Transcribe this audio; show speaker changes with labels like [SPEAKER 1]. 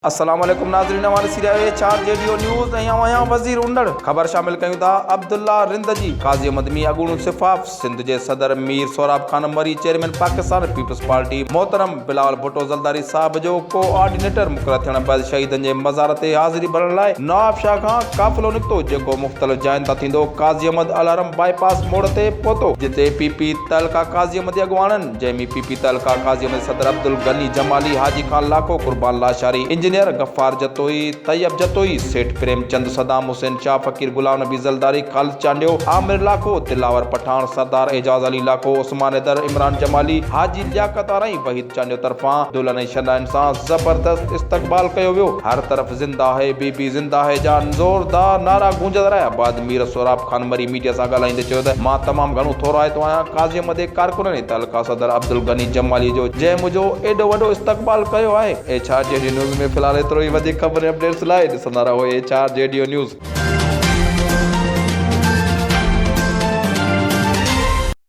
[SPEAKER 1] अस्सलाम वालेकुम नाज़रीन, हमारे सीरियल 4 रेडियो न्यूज़ यहाँ वज़ीर उंडड़ ख़बर शामिल कयूं था। अब्दुल्ला रिंदजी काज़ी अहमदमी अगूण सिफ़ाफ़ सिंध जे सदर मीर सोराब खान मरी चेयरमैन पाकिस्तान पीपल्स पार्टी मोहतरम बिलावल भुट्टो ज़रदारी साहब जो कोऑर्डिनेटर मुक़ररु थियण बैदि शहीदनि जे मज़ार ते हाज़िरी भरण लाइ नवाब शाह खां काफ़िलो निकितो, जेको मुख़्तलिफ़ जायुनि तां थींदो। काज़ी अहमद अलारम बाईपास मोड़ ते पहुतो, जिते पीपी तहलका काज़ी अहमद अॻुवाणनि जंहिंमें पीपी तहलका काज़ी अहमद सदर अब्दुल गनी जमाली हाजी खान लाखो कुर्बान लाशारी इंजीनियर गफ्फार जतोई तैयब जतोई सेठ प्रेमचंद सदाम हुसैन शाह फकीर गुलाम नबी ज़रदारी खालिद चांडियो आमिर लाखो दिलावर पठान सरदार एजाज अली लाखो उस्मान हैदर इमरान जमाली हाजी लियाकत आरई वहीद चांडियो तरफां दुल्हन शनाइन सां ज़बरदस्त इस्तक़बाल कयो वियो। हर तरफ़ ज़िंदा है बीबी ज़िंदा है जा ज़ोरदार नारा गूंजंदा रहिया। बाद मीर सोराब खान मरी मीडिया सां ॻाल्हाईंदे चयो त मां तमामु घणो थोराइतो आहियां काज़ी अहमद कारकुननि तहलका सदर अब्दुल गनी जमाली जो, जंहिं मुंहिंजो एॾो वॾो इस्तक़बाल कयो आहे। HR न्यूज़ में फ़िलहाल एतिरो ई। वधीक ख़बर अपडेट्स लाइ ॾिसंदा रहो HR न्यूज़।